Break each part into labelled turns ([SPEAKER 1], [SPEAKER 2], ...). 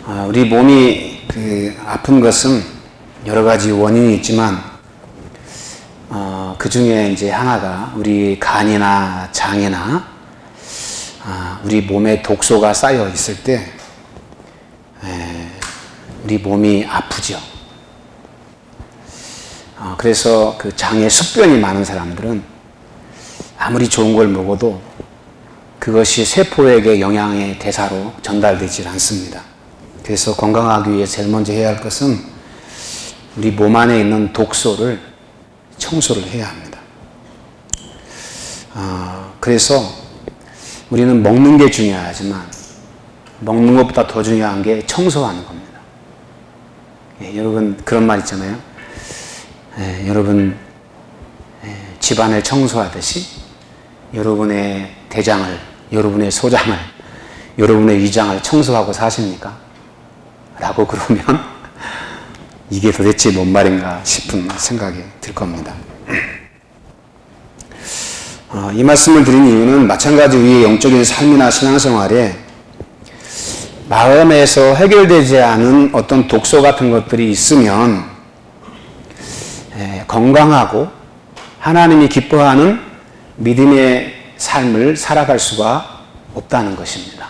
[SPEAKER 1] 우리 몸이 아픈 것은 여러 가지 원인이 있지만 그 중에 이제 하나가 우리 간이나 장이나 우리 몸에 독소가 쌓여 있을 때 우리 몸이 아프죠. 그래서 그 장에 숙변이 많은 사람들은 아무리 좋은 걸 먹어도 그것이 세포에게 영양의 대사로 전달되지 않습니다. 그래서 건강하기 위해 제일 먼저 해야 할 것은 우리 몸 안에 있는 독소를 청소를 해야 합니다. 그래서 우리는 먹는 게 중요하지만 먹는 것보다 더 중요한 게 청소하는 겁니다. 여러분 그런 말 있잖아요. 여러분 집안을 청소하듯이 여러분의 대장을, 여러분의 소장을, 여러분의 위장을 청소하고 사십니까? 라고 그러면 이게 도대체 뭔 말인가 싶은 생각이 들 겁니다. 이 말씀을 드린 이유는 마찬가지 우리의 영적인 삶이나 신앙생활에 마음에서 해결되지 않은 어떤 독소 같은 것들이 있으면 건강하고 하나님이 기뻐하는 믿음의 삶을 살아갈 수가 없다는 것입니다.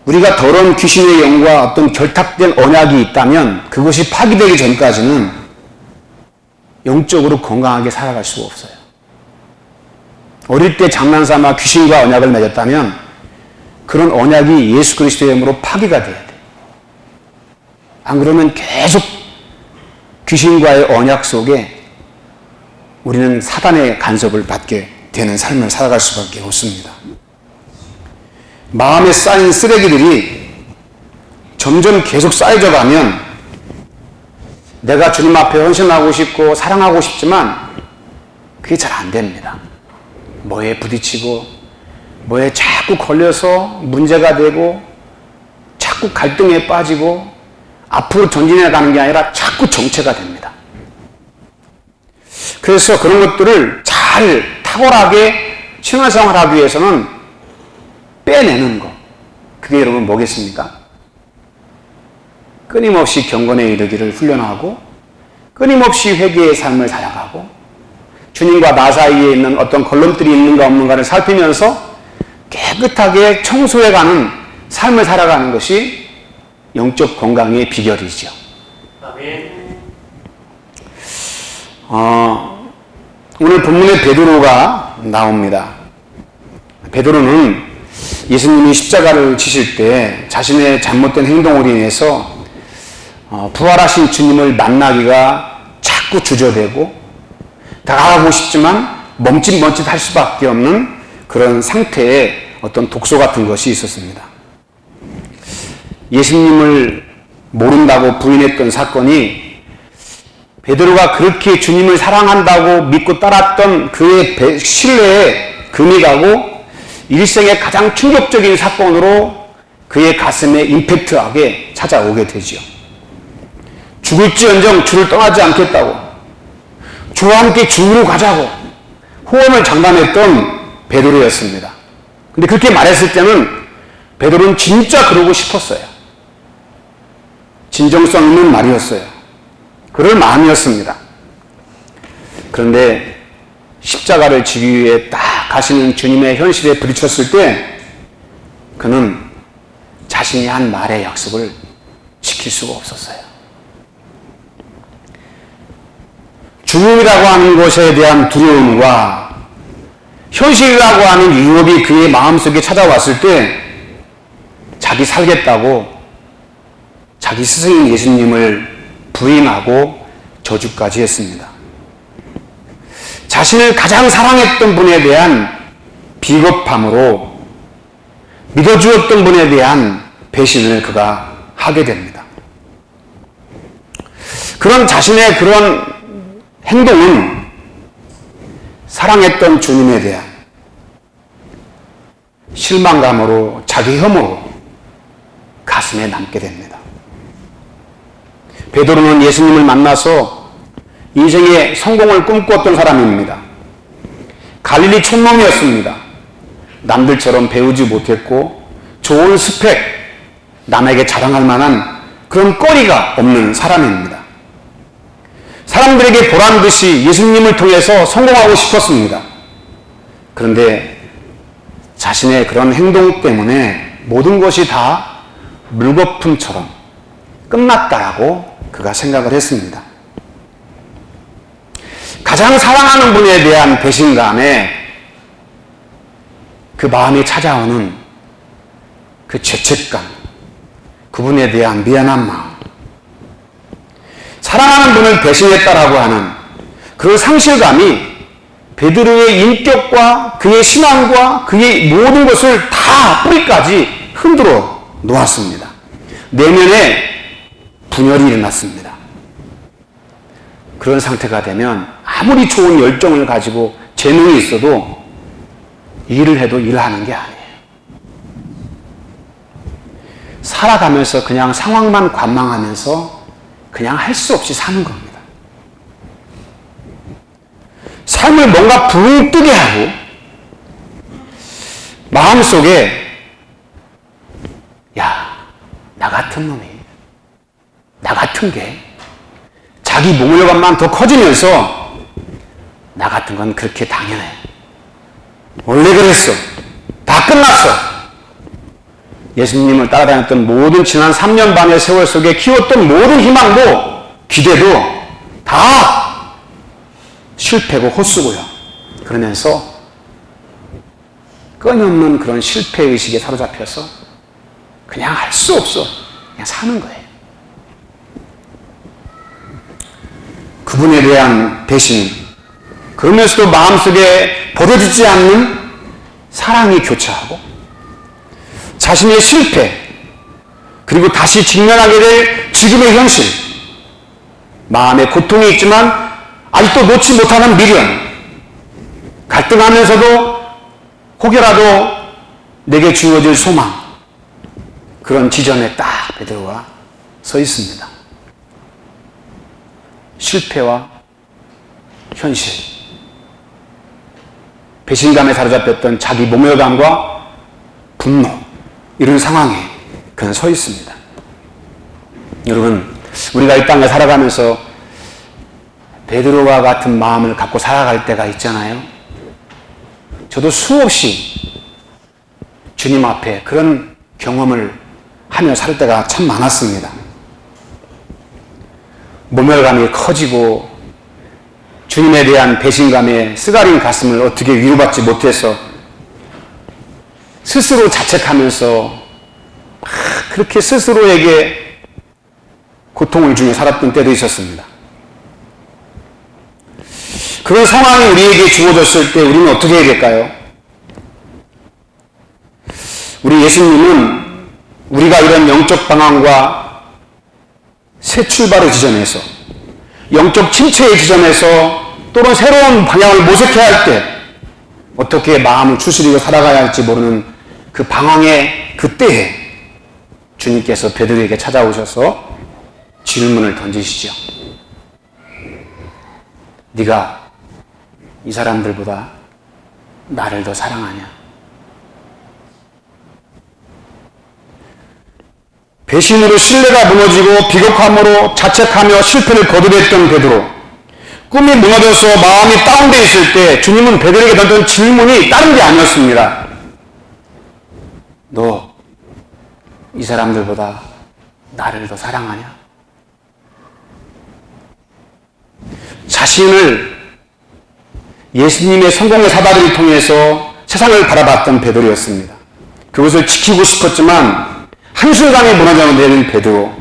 [SPEAKER 1] 우리가 더러운 귀신의 영과 어떤 결탁된 언약이 있다면 그것이 파기되기 전까지는 영적으로 건강하게 살아갈 수가 없어요. 어릴 때 장난삼아 귀신과 언약을 맺었다면 그런 언약이 예수 그리스도의 이름으로 파기가 돼야 돼요. 안 그러면 계속 귀신과의 언약 속에 우리는 사단의 간섭을 받게 되는 삶을 살아갈 수밖에 없습니다. 마음에 쌓인 쓰레기들이 점점 계속 쌓여져 가면 내가 주님 앞에 헌신하고 싶고 사랑하고 싶지만 그게 잘 안 됩니다. 뭐에 부딪히고 뭐에 자꾸 걸려서 문제가 되고 자꾸 갈등에 빠지고 앞으로 전진해 가는 게 아니라 자꾸 정체가 됩니다. 그래서 그런 것들을 잘 탁월하게 신앙생활하기 위해서는 빼내는 것. 그게 여러분 뭐겠습니까? 끊임없이 경건에 이르기를 훈련하고 끊임없이 회개의 삶을 살아가고 주님과 나 사이에 있는 어떤 걸림돌이 있는가 없는가를 살피면서 깨끗하게 청소해가는 삶을 살아가는 것이 영적 건강의 비결이죠. 아멘. 오늘 본문에 베드로가 나옵니다. 베드로는 예수님이 십자가를 지실 때 자신의 잘못된 행동으로 인해서 부활하신 주님을 만나기가 자꾸 주저되고 다가가고 싶지만 멈칫멈칫할 수밖에 없는 그런 상태에 어떤 독소 같은 것이 있었습니다. 예수님을 모른다고 부인했던 사건이 베드로가 그렇게 주님을 사랑한다고 믿고 따랐던 그의 신뢰에 금이 가고 일생의 가장 충격적인 사건으로 그의 가슴에 임팩트하게 찾아오게 되지요. 죽을지언정 주를 떠나지 않겠다고, 주와 함께 죽으러 가자고 호언을 장담했던 베드로였습니다. 근데 그렇게 말했을 때는 베드로는 진짜 그러고 싶었어요. 진정성 있는 말이었어요. 그럴 마음이었습니다. 그런데 십자가를 지기 위해 딱 가시는 주님의 현실에 부딪혔을 때 그는 자신이 한 말의 약속을 지킬 수가 없었어요. 죽음이라고 하는 것에 대한 두려움과 현실이라고 하는 유혹이 그의 마음속에 찾아왔을 때 자기 살겠다고 자기 스승인 예수님을 부인하고 저주까지 했습니다. 자신을 가장 사랑했던 분에 대한 비겁함으로 믿어주었던 분에 대한 배신을 그가 하게 됩니다. 그런 자신의 그런 행동은 사랑했던 주님에 대한 실망감으로 자기 혐오로 가슴에 남게 됩니다. 베드로는 예수님을 만나서 인생의 성공을 꿈꾸었던 사람입니다. 갈릴리 촌놈이었습니다. 남들처럼 배우지 못했고 좋은 스펙, 남에게 자랑할 만한 그런 거리가 없는 사람입니다. 사람들에게 보란 듯이 예수님을 통해서 성공하고 싶었습니다. 그런데 자신의 그런 행동 때문에 모든 것이 다 물거품처럼 끝났다라고 그가 생각을 했습니다. 가장 사랑하는 분에 대한 배신감에 그 마음이 찾아오는 그 죄책감, 그분에 대한 미안한 마음, 사랑하는 분을 배신했다라고 하는 그 상실감이 베드로의 인격과 그의 신앙과 그의 모든 것을 다 뿌리까지 흔들어 놓았습니다. 내면에 분열이 일어났습니다. 그런 상태가 되면 아무리 좋은 열정을 가지고 재능이 있어도 일을 해도 일하는 게 아니에요. 살아가면서 그냥 상황만 관망하면서 그냥 할 수 없이 사는 겁니다. 삶을 뭔가 붕 뜨게 하고 마음속에 야, 나 같은 놈이, 나 같은 게 자기 몽열감만 더 커지면서 나 같은 건 그렇게 당연해. 원래 그랬어. 다 끝났어. 예수님을 따라다녔던 모든 지난 3년 반의 세월 속에 키웠던 모든 희망도 기대도 다 실패고 헛수고요. 그러면서 끊임없는 그런 실패의식에 사로잡혀서 그냥 할 수 없어. 그냥 사는 거예요. 그분에 대한 배신, 그러면서도 마음속에 버려지지 않는 사랑이 교차하고 자신의 실패, 그리고 다시 직면하게 될 지금의 현실, 마음에 고통이 있지만 아직도 놓지 못하는 미련, 갈등하면서도 혹여라도 내게 주어질 소망, 그런 지점에 딱 베드로가 서 있습니다. 실패와 현실, 배신감에 사로잡혔던 자기 모멸감과 분노, 이런 상황에 그는 서 있습니다. 여러분, 우리가 이 땅에 살아가면서 베드로와 같은 마음을 갖고 살아갈 때가 있잖아요. 저도 수없이 주님 앞에 그런 경험을 하며 살 때가 참 많았습니다. 모멸감이 커지고 주님에 대한 배신감에 쓰가린 가슴을 어떻게 위로받지 못해서 스스로 자책하면서 그렇게 스스로에게 고통을 주며 살았던 때도 있었습니다. 그런 상황이 우리에게 주어졌을 때 우리는 어떻게 해야 될까요? 우리 예수님은 우리가 이런 영적 방황과 새 출발의 지점에서, 영적 침체의 지점에서 또는 새로운 방향을 모색해야 할 때 어떻게 마음을 추스리고 살아가야 할지 모르는 그 방황의 그때에 주님께서 베드로에게 찾아오셔서 질문을 던지시죠. 네가 이 사람들보다 나를 더 사랑하냐? 배신으로 신뢰가 무너지고 비겁함으로 자책하며 실패를 거듭했던 베드로, 꿈이 무너져서 마음이 다운되어 있을 때 주님은 베드로에게 던진 질문이 다른 게 아니었습니다. 너 이 사람들보다 나를 더 사랑하냐? 자신을 예수님의 성공의 사다리를 통해서 세상을 바라봤던 베드로였습니다. 그것을 지키고 싶었지만 한순간에 무너져내는 베드로,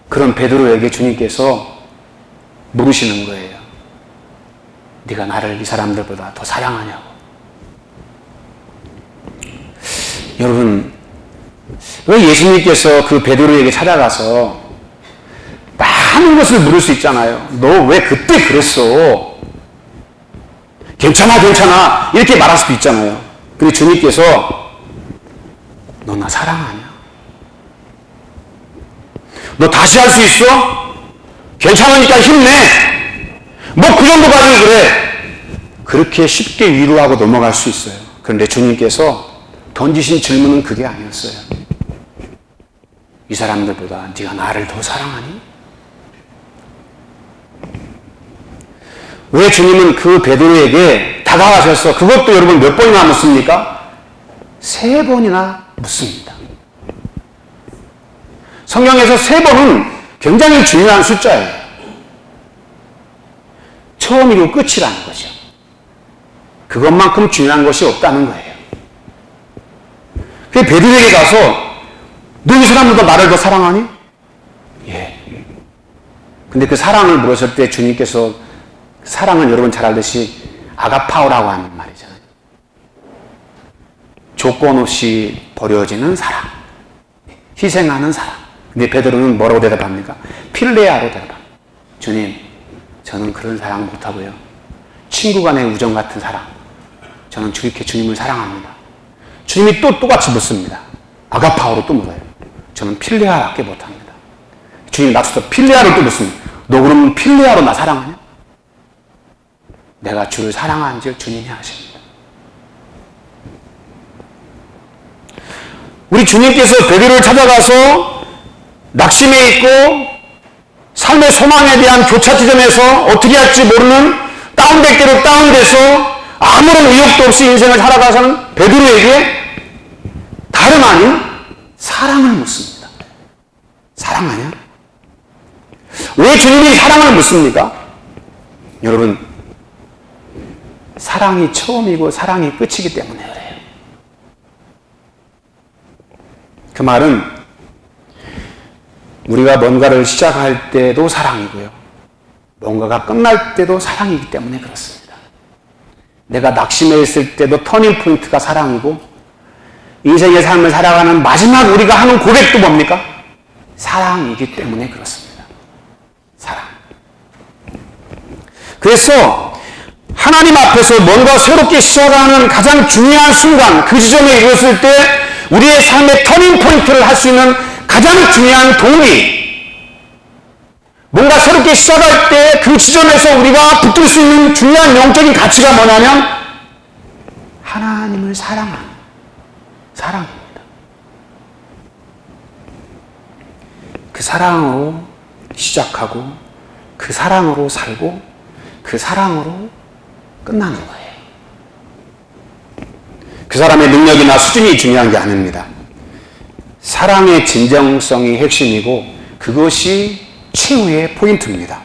[SPEAKER 1] 그런 베드로에게 주님께서 물으시는 거예요. 네가 나를 이 사람들보다 더 사랑하냐고. 여러분, 왜 예수님께서 그 베드로에게 찾아가서 많은 것을 물을 수 있잖아요. 너 왜 그때 그랬어? 괜찮아, 괜찮아. 이렇게 말할 수도 있잖아요. 근데 주님께서 너 나 사랑하냐? 너 다시 할 수 있어? 괜찮으니까 힘내. 뭐 그 정도까지 그래. 그렇게 쉽게 위로하고 넘어갈 수 있어요. 그런데 주님께서 던지신 질문은 그게 아니었어요. 이 사람들보다 네가 나를 더 사랑하니? 왜 주님은 그 베드로에게 다가가셔서 그것도 여러분 몇 번이나 묻습니까? 3번이나 묻습니다. 성경에서 3번은 굉장히 중요한 숫자예요. 처음이고 끝이라는 거죠. 그것만큼 중요한 것이 없다는 거예요. 그 베드로에게 가서 너 이 사람보다 나를 더 사랑하니? 예. 근데 그 사랑을 물었을 때 주님께서 사랑은 여러분 잘 알듯이 아가파오라고 하는 말이잖아요. 조건 없이 버려지는 사랑, 희생하는 사랑. 근데 베드로는 뭐라고 대답합니까? 필레아로 대답합니다. 주님, 저는 그런 사랑 못하고요. 친구 간의 우정 같은 사랑. 저는 이렇게 주님을 사랑합니다. 주님이 또 똑같이 묻습니다. 아가파오로 또 물어요. 저는 필레아밖에 못합니다. 주님이 낙서도 필레아를 또 묻습니다. 너 그러면 필레아로 나 사랑하냐? 내가 주를 사랑하는 줄 주님이 아십니다. 우리 주님께서 베드로를 찾아가서 낙심해 있고 삶의 소망에 대한 교차 지점에서 어떻게 할지 모르는 다운될 대로 다운돼서 아무런 의욕도 없이 인생을 살아가서는 베드로에게 다름 아닌 사랑을 묻습니다. 사랑하냐? 왜 주님이 사랑을 묻습니까? 여러분, 사랑이 처음이고 사랑이 끝이기 때문에 그래요. 그 말은 우리가 뭔가를 시작할 때도 사랑이고요. 뭔가가 끝날 때도 사랑이기 때문에 그렇습니다. 내가 낙심해 있을 때도 터닝포인트가 사랑이고 인생의 삶을 살아가는 마지막 우리가 하는 고백도 뭡니까? 사랑이기 때문에 그렇습니다. 사랑. 그래서 하나님 앞에서 뭔가 새롭게 시작하는 가장 중요한 순간, 그 지점에 이르렀을 때 우리의 삶의 터닝포인트를 할 수 있는 가장 중요한 동기, 뭔가 새롭게 시작할 때 그 지점에서 우리가 붙들 수 있는 중요한 영적인 가치가 뭐냐면 하나님을 사랑하는 사랑입니다. 그 사랑으로 시작하고 그 사랑으로 살고 그 사랑으로 끝나는 거예요. 그 사람의 능력이나 수준이 중요한 게 아닙니다. 사랑의 진정성이 핵심이고 그것이 최후의 포인트입니다.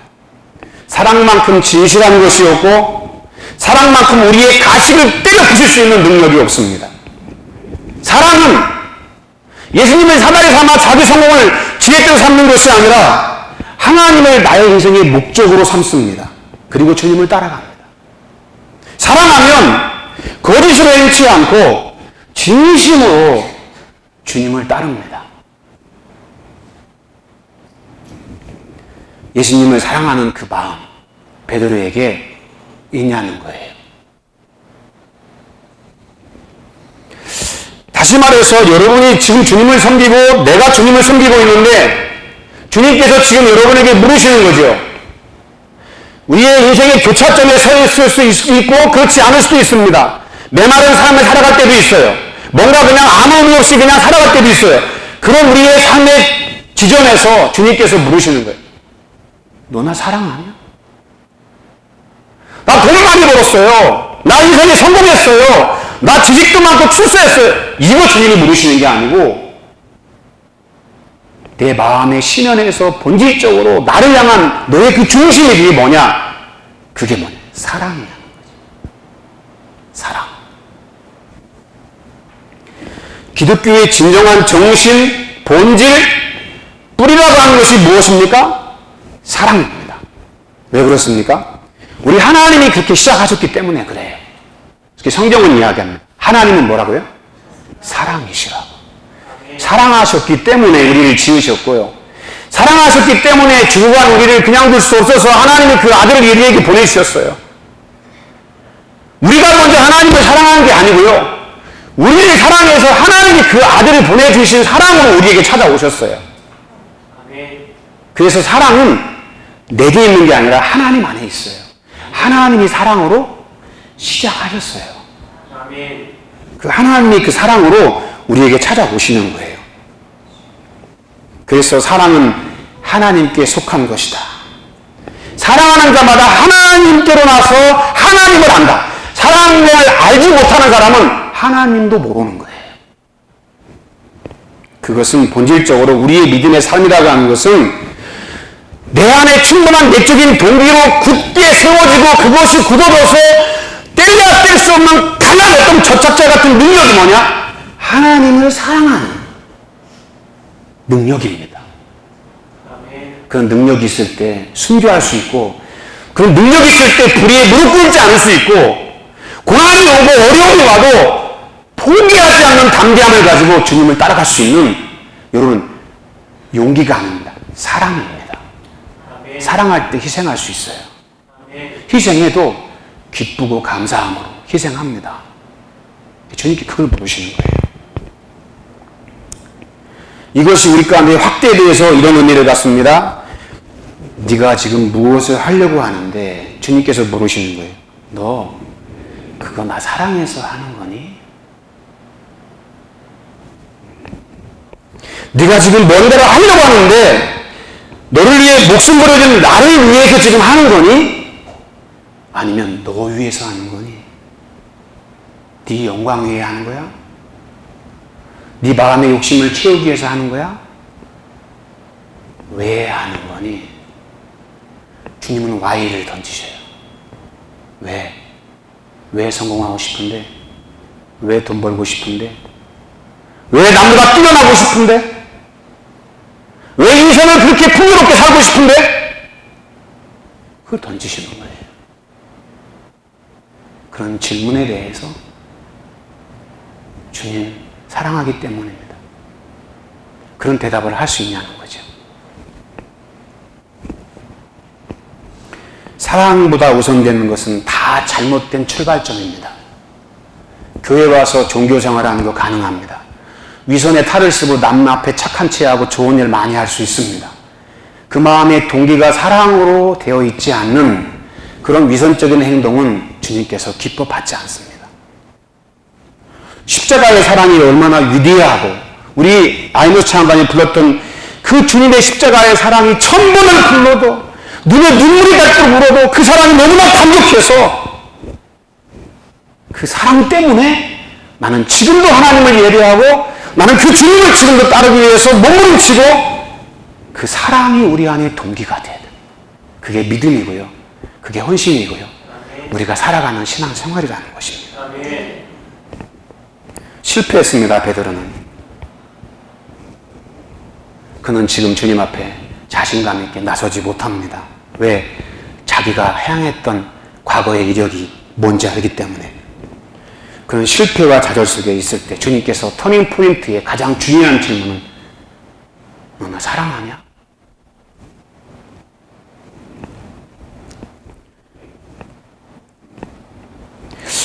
[SPEAKER 1] 사랑만큼 진실한 것이 없고 사랑만큼 우리의 가식을 때려 부술 수 있는 능력이 없습니다. 사랑은 예수님의 사다리 삼아 자기 성공을 지혜대로 삼는 것이 아니라 하나님을 나의 인생의 목적으로 삼습니다. 그리고 주님을 따라갑니다. 사랑하면 거짓으로 행치 않고 진심으로 주님을 따릅니다. 예수님을 사랑하는 그 마음, 베드로에게 있냐는 거예요. 다시 말해서 여러분이 지금 주님을 섬기고 내가 주님을 섬기고 있는데 주님께서 지금 여러분에게 물으시는 거죠. 우리의 인생의 교차점에 서 있을 수 있고 그렇지 않을 수도 있습니다. 메마른 삶을 살아갈 때도 있어요. 뭔가 그냥 아무 의미 없이 그냥 살아갈 때도 있어요. 그런 우리의 삶의 지점에서 주님께서 물으시는 거예요. 너 나 사랑하냐? 나 돈을 많이 벌었어요. 나 인생에 성공했어요. 나 지식도 많고 출세했어요. 이거 주님이 물으시는 게 아니고 내 마음의 심연에서 본질적으로 나를 향한 너의 그 중심이 그게 뭐냐? 그게 뭐냐? 사랑이라는 거지. 사랑. 기독교의 진정한 정신, 본질, 뿌리라고 하는 것이 무엇입니까? 사랑입니다. 왜 그렇습니까? 우리 하나님이 그렇게 시작하셨기 때문에 그래요. 그렇게 성경은 이야기합니다. 하나님은 뭐라고요? 사랑이시라고. 사랑하셨기 때문에 우리를 지으셨고요. 사랑하셨기 때문에 주고간 우리를 그냥 둘 수 없어서 하나님이 그 아들을 우리에게 보내주셨어요. 우리가 먼저 하나님을 사랑하는 게 아니고요. 우리를 사랑해서 하나님이 그 아들을 보내주신 사랑으로 우리에게 찾아오셨어요. 그래서 사랑은 내게 있는 게 아니라 하나님 안에 있어요. 하나님이 사랑으로 시작하셨어요. 그 하나님의 그 사랑으로 우리에게 찾아오시는 거예요. 그래서 사랑은 하나님께 속한 것이다. 사랑하는 자마다 하나님께로 나서 하나님을 안다. 사랑을 알지 못하는 사람은 하나님도 모르는 거예요. 그것은 본질적으로 우리의 믿음의 삶이라고 하는 것은 내 안에 충분한 내적인 동기로 굳게 세워지고 그것이 굳어져서 뗄래야 뗄 수 없는 강한 어떤 접착제 같은 능력이 뭐냐? 하나님을 사랑하는 능력입니다. 그런 능력이 있을 때 순교할 수 있고, 그런 능력이 있을 때 불의에 무릎 꿇지 않을 수 있고, 고난이 오고 어려움이 와도 포기하지 않는 담대함을 가지고 주님을 따라갈 수 있는, 여러분, 용기가 아닙니다. 사랑입니다. 사랑할 때 희생할 수 있어요. 희생해도 기쁘고 감사함으로 희생합니다. 주님께 그걸 모르시는 거예요. 이것이 우리 가운데 확대되어서 이런 의미를 갖습니다. 네가 지금 무엇을 하려고 하는데 주님께서 물으시는 거예요. 너 그거 나 사랑해서 하는 거니? 네가 지금 뭔가를 하려고 하는데 너를 위해 목숨 버려준 나를 위해서 지금 하는 거니? 아니면 너 위해서 하는 거니? 네 영광 위해 하는 거야? 네 마음의 욕심을 채우기 위해서 하는 거야? 왜 하는 거니? 주님은 Y를 던지셔요. 왜? 왜 성공하고 싶은데? 왜 돈 벌고 싶은데? 왜 남보다 뛰어나고 싶은데? 왜 인생을 그렇게 풍요롭게 살고 싶은데? 그걸 던지시는 거예요. 그런 질문에 대해서 주님 사랑하기 때문입니다. 그런 대답을 할 수 있냐는 거죠. 사랑보다 우선되는 것은 다 잘못된 출발점입니다. 교회 와서 종교생활하는 거 가능합니다. 위선의 탈을 쓰고 남 앞에 착한 체하고 좋은 일 많이 할 수 있습니다. 그 마음의 동기가 사랑으로 되어 있지 않는 그런 위선적인 행동은 주님께서 기뻐 받지 않습니다. 십자가의 사랑이 얼마나 위대하고 우리 아이노스 찬양단이 불렀던 그 주님의 십자가의 사랑이 1000번을 불러도 눈에 눈물이 닿도록 울어도 그 사랑이 너무나 감격해서 그 사랑 때문에 나는 지금도 하나님을 예배하고 나는 그 주님을 지금도 따르기 위해서 몸부림치고 그 사랑이 우리 안에 동기가 돼야 돼. 그게 믿음이고요. 그게 헌신이고요. 우리가 살아가는 신앙생활이라는 것입니다. 실패했습니다. 베드로는. 그는 지금 주님 앞에 자신감 있게 나서지 못합니다. 왜? 자기가 향했던 과거의 이력이 뭔지 알기 때문에. 그는 실패와 좌절 속에 있을 때 주님께서 터닝 포인트의 가장 중요한 질문은 너 나 사랑하냐?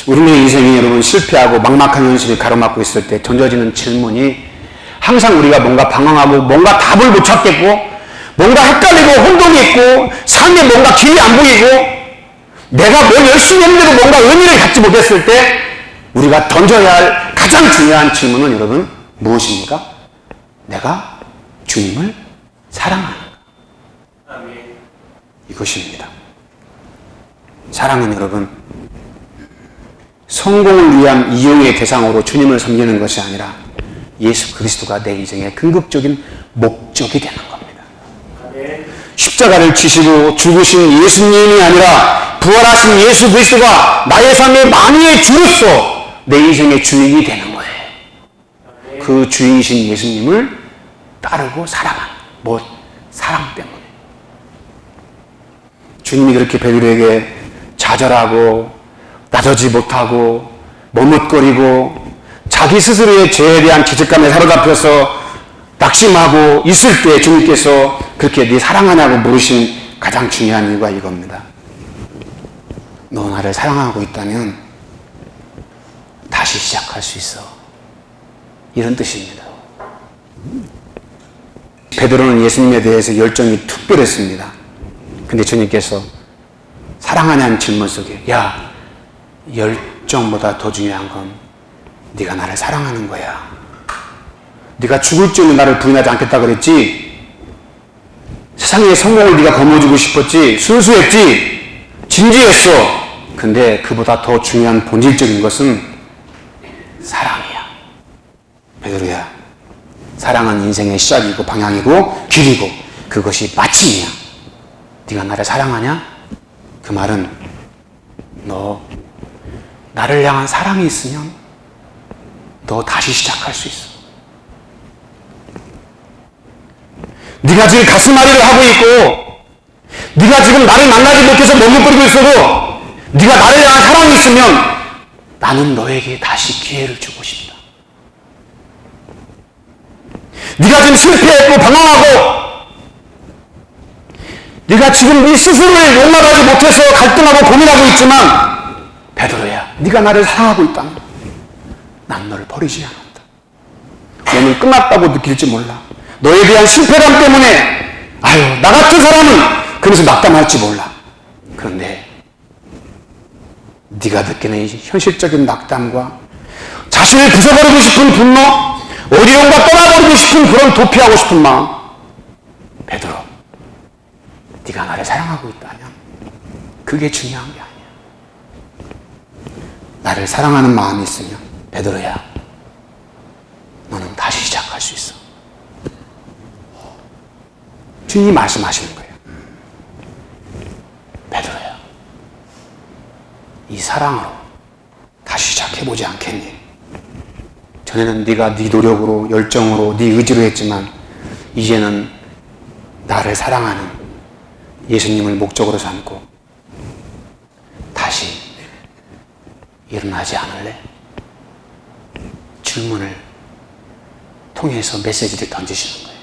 [SPEAKER 1] 우리의 인생이 여러분 실패하고 막막한 현실이 가로막고 있을 때 던져지는 질문이 항상 우리가 뭔가 방황하고 뭔가 답을 못 찾겠고 뭔가 헷갈리고 혼동이 있고 삶에 뭔가 길이 안 보이고 내가 뭘 열심히 했는데도 뭔가 의미를 갖지 못했을 때 우리가 던져야 할 가장 중요한 질문은 여러분 무엇입니까? 내가 주님을 사랑하는가? 이것입니다. 사랑은 여러분 성공을 위한 이용의 대상으로 주님을 섬기는 것이 아니라 예수 그리스도가 내 인생의 궁극적인 목적이 되는 겁니다. 십자가를 지시고 죽으신 예수님이 아니라 부활하신 예수 그리스도가 나의 삶의 만유의 주로서 내 인생의 주인이 되는 거예요. 그 주인이신 예수님을 따르고 살아가는 사랑 때문에. 주님이 그렇게 베드로에게 좌절하고 나서지 못하고 머뭇거리고 자기 스스로의 죄에 대한 죄책감에 사로잡혀서 낙심하고 있을 때 주님께서 그렇게 네 사랑하냐고 물으신 가장 중요한 이유가 이겁니다. 너 나를 사랑하고 있다면 다시 시작할 수 있어. 이런 뜻입니다. 베드로는 예수님에 대해서 열정이 특별했습니다. 근데 주님께서 사랑하냐는 질문 속에 야 열정보다 더 중요한 건 네가 나를 사랑하는 거야. 네가 죽을 줄은 나를 부인하지 않겠다 그랬지. 세상의 성공을 네가 거머쥐고 싶었지. 순수했지. 진지했어. 근데 그보다 더 중요한 본질적인 것은 사랑이야. 베드로야, 사랑은 인생의 시작이고 방향이고 길이고 그것이 마침이야. 네가 나를 사랑하냐? 그 말은 너 나를 향한 사랑이 있으면 너 다시 시작할 수 있어. 네가 지금 가슴앓이를 하고 있고 네가 지금 나를 만나지 못해서 머뭇거리고 있어도 네가 나를 향한 사랑이 있으면 나는 너에게 다시 기회를 주고 싶다. 네가 지금 실패했고 방황하고 네가 지금 네 스스로를 용납하지 못해서 갈등하고 고민하고 있지만 베드로야, 네가 나를 사랑하고 있다면 난 너를 버리지 않았다. 너는 끝났다고 느낄지 몰라. 너에 대한 실패감 때문에 아유 나 같은 사람은 그래서 낙담할지 몰라. 그런데 네가 느끼는 이 현실적인 낙담과 자신을 부숴버리고 싶은 분노, 어디론가 떠나버리고 싶은 그런 도피하고 싶은 마음, 베드로, 네가 나를 사랑하고 있다면 그게 중요한 게 아니야. 나를 사랑하는 마음이 있으면 베드로야, 너는 다시 시작할 수 있어. 주님이 말씀하시는 거예요. 베드로야, 이 사랑으로 다시 시작해보지 않겠니? 전에는 네가 네 노력으로, 열정으로, 네 의지로 했지만 이제는 나를 사랑하는 예수님을 목적으로 삼고 다시 일어나지 않을래? 질문을 통해서 메시지를 던지시는 거예요.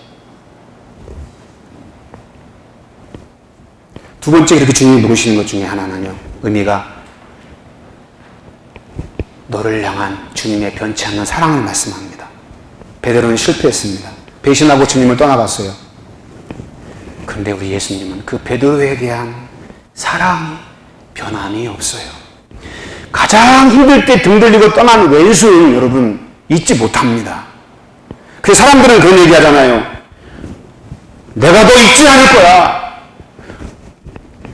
[SPEAKER 1] 두 번째 이렇게 주님이 물으시는 것 중에 하나는요, 의미가 너를 향한 주님의 변치 않는 사랑을 말씀합니다. 베드로는 실패했습니다. 배신하고 주님을 떠나갔어요. 그런데 우리 예수님은 그 베드로에 대한 사랑이 변함이 없어요. 가장 힘들 때 등 들리고 떠난 왼수는 여러분 잊지 못합니다. 그 사람들은 그런 얘기 하잖아요. 내가 너 잊지 않을 거야.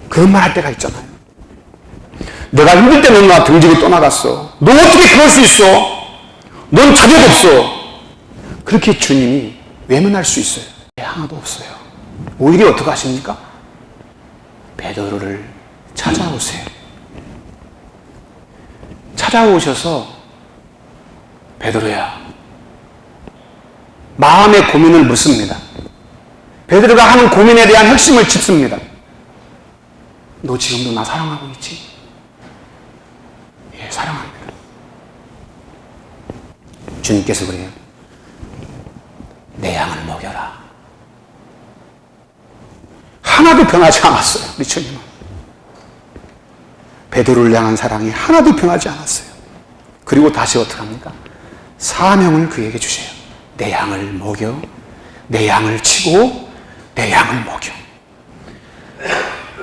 [SPEAKER 1] 그런 말 할 때가 있잖아요. 내가 힘들 때 넌 나 등지고 떠나갔어. 너 어떻게 그럴 수 있어? 넌 자격 없어. 그렇게 주님이 외면할 수 있어요? 하나도 없어요. 오히려 어떻게 하십니까? 베드로를 찾아오세요. 찾아오셔서 베드로야, 마음의 고민을 묻습니다. 베드로가 하는 고민에 대한 핵심을 짚습니다. 너 지금도 나 사랑하고 있지? 예, 사랑합니다. 주님께서 그래요. 내 양을 먹여라. 하나도 변하지 않았어요. 우리 주님은. 베드로를 향한 사랑이 하나도 변하지 않았어요. 그리고 다시 어떻게 합니까? 사명을 그에게 주세요. 내 양을 먹여, 내 양을 치고, 내 양을 먹여.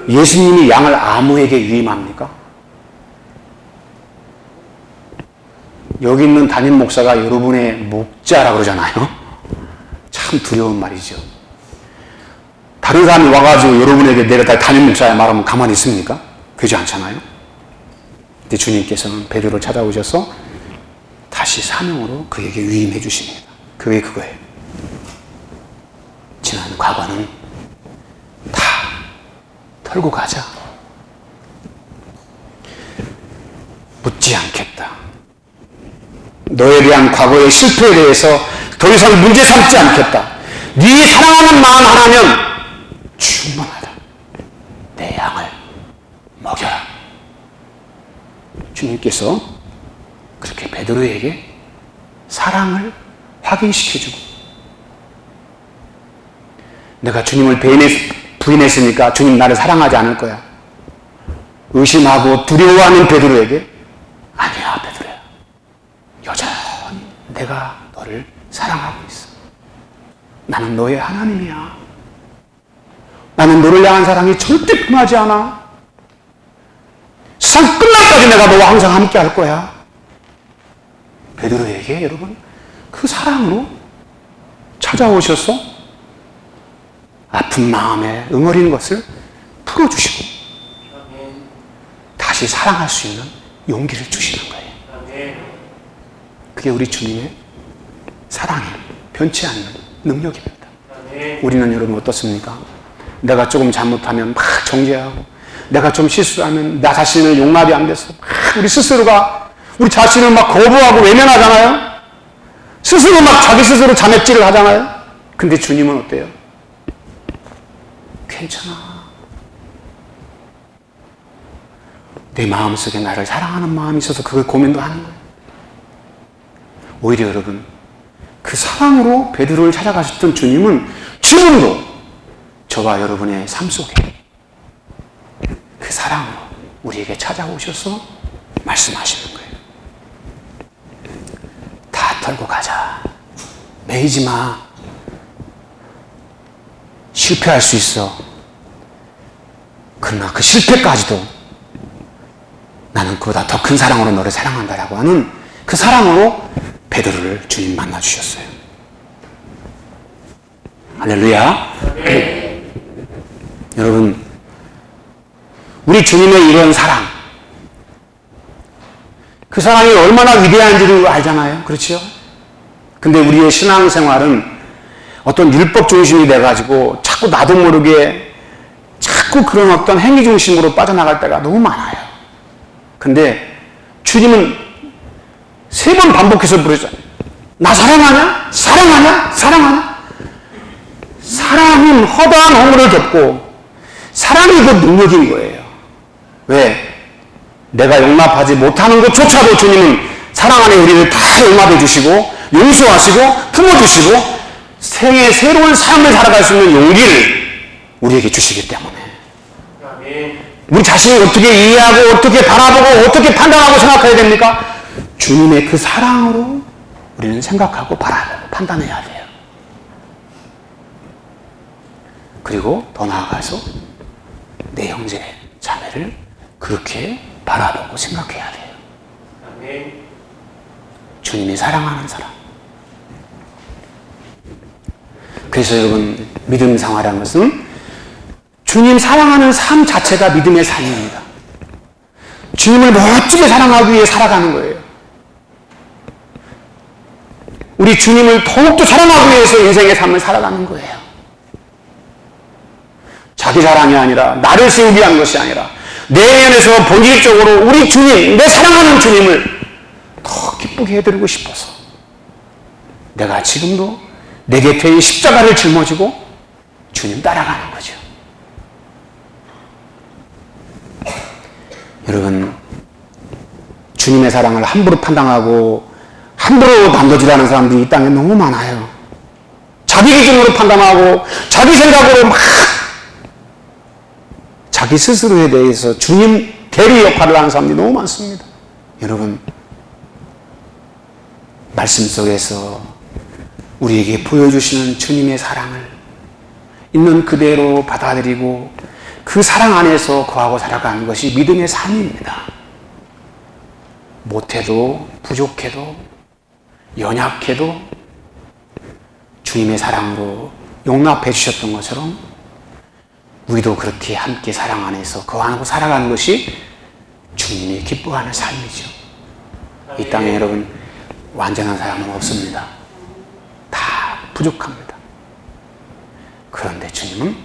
[SPEAKER 1] 예수님이 양을 아무에게 위임합니까? 여기 있는 담임 목사가 여러분의 목자라고 그러잖아요. 참 두려운 말이죠. 다른 사람이 와가지고 여러분에게 내가 담임 목사야 말하면 가만히 있습니까? 그러지 않잖아요. 근데 주님께서는 베드로를 찾아오셔서 다시 사명으로 그에게 위임해 주십니다. 그게 그거예요. 지난 과거는 다 털고 가자. 묻지 않겠다. 너에 대한 과거의 실패에 대해서 더 이상 문제 삼지 않겠다. 네 사랑하는 마음 하나면 충분하다. 내 양을 먹여라. 주님께서 그렇게 베드로에게 사랑을 확인시켜주고, 내가 주님을 부인했으니까 주님 나를 사랑하지 않을 거야. 의심하고 두려워하는 베드로에게 아니야, 베드로야. 여전히 내가 너를 사랑하고 있어. 나는 너의 하나님이야. 나는 너를 향한 사랑이 절대 변하지 않아. 세상 끝날까지 내가 너와 항상 함께 할 거야. 베드로에게 여러분 그 사랑으로 찾아오셔서 아픈 마음에 응어리는 것을 풀어주시고 다시 사랑할 수 있는 용기를 주시는 거예요. 그게 우리 주님의 사랑의 변치 않는 능력입니다. 우리는 여러분 어떻습니까? 내가 조금 잘못하면 막 정죄하고, 내가 좀 실수하면 나 자신을 용납이 안 돼서 막 우리 스스로가 우리 자신을 막 거부하고 외면하잖아요. 스스로 막 자기 스스로 자맥질을 하잖아요. 근데 주님은 어때요? 괜찮아. 내 마음속에 나를 사랑하는 마음이 있어서 그걸 고민도 하는 거예요. 오히려 여러분, 그 사랑으로 베드로를 찾아가셨던 주님은 지금도 저와 여러분의 삶 속에 그 사랑으로 우리에게 찾아오셔서 말씀하시는 거예요. 다 털고 가자. 매이지 마. 실패할 수 있어. 그러나 그 실패까지도 나는 그보다 더 큰 사랑으로 너를 사랑한다라고 하는 그 사랑으로 베드로를 주님 만나주셨어요. 할렐루야. 여러분, 우리 주님의 이런 사랑, 그 사랑이 얼마나 위대한지를 알잖아요. 그렇죠? 근데 우리의 신앙생활은 어떤 율법 중심이 돼가지고 자꾸 나도 모르게 자꾸 그런 어떤 행위 중심으로 빠져나갈 때가 너무 많아요. 근데 주님은 3번 반복해서 부르잖아요. 나 사랑하냐? 사랑하냐? 사랑하냐? 사랑은 허다한 허물을 덮고 사랑이 그 능력인 거예요. 왜? 내가 용납하지 못하는 것조차도 주님은 사랑 안에 우리를 다 용납해 주시고 용서하시고 품어주시고 생의 새로운 삶을 살아갈 수 있는 용기를 우리에게 주시기 때문에 우리 자신을 어떻게 이해하고 어떻게 바라보고 어떻게 판단하고 생각해야 됩니까? 주님의 그 사랑으로 우리는 생각하고 바라보고 판단해야 돼요. 그리고 더 나아가서 내 형제 자매를 그렇게 바라보고 생각해야 돼요. 주님이 사랑하는 사람. 그래서 여러분, 믿음 생활이라는 것은 주님 사랑하는 삶 자체가 믿음의 삶입니다. 주님을 멋지게 사랑하기 위해 살아가는 거예요. 우리 주님을 더욱더 사랑하기 위해서 인생의 삶을 살아가는 거예요. 자기 자랑이 아니라, 나를 세우기 위한 것이 아니라 내 면에서 본질적으로 우리 주님, 내 사랑하는 주님을 더 기쁘게 해드리고 싶어서 내가 지금도 내 곁에 이 십자가를 짊어지고 주님 따라가는 거죠. 여러분, 주님의 사랑을 함부로 판단하고 함부로 남겨지라는 사람들이 이 땅에 너무 많아요. 자기 기준으로 판단하고 자기 생각으로 막 자기 스스로에 대해서 주님 대리 역할을 하는 사람들이 너무 많습니다. 여러분, 말씀 속에서 우리에게 보여주시는 주님의 사랑을 있는 그대로 받아들이고 그 사랑 안에서 거하고 살아가는 것이 믿음의 삶입니다. 못해도 부족해도 연약해도 주님의 사랑으로 용납해 주셨던 것처럼 우리도 그렇게 함께 사랑 안에서 거하고 살아가는 것이 주님이 기뻐하는 삶이죠. 이 땅에 여러분, 완전한 사람은 없습니다. 다 부족합니다. 그런데 주님은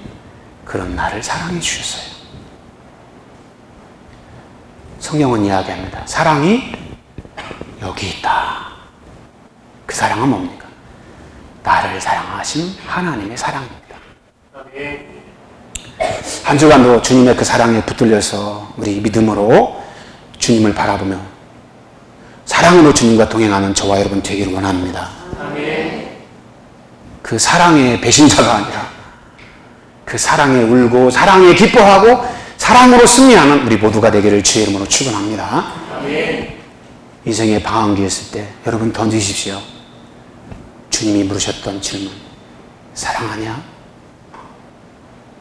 [SPEAKER 1] 그런 나를 사랑해 주셨어요. 성경은 이야기합니다. 사랑이 여기 있다. 그 사랑은 뭡니까? 나를 사랑하신 하나님의 사랑입니다. 한 주간도 주님의 그 사랑에 붙들려서 우리 믿음으로 주님을 바라보며 사랑으로 주님과 동행하는 저와 여러분 되기를 원합니다. 그 사랑의 배신자가 아니라 그 사랑에 울고 사랑에 기뻐하고 사랑으로 승리하는 우리 모두가 되기를 주의 이름으로 축원합니다. 인생의 방황기에 있을 때 여러분 던지십시오. 주님이 물으셨던 질문, 사랑하냐?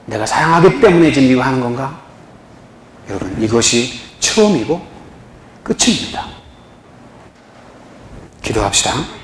[SPEAKER 1] 내가 사랑하기 때문에 지금 이거 하는 건가? 여러분, 이것이 처음이고 끝입니다. 기도합시다.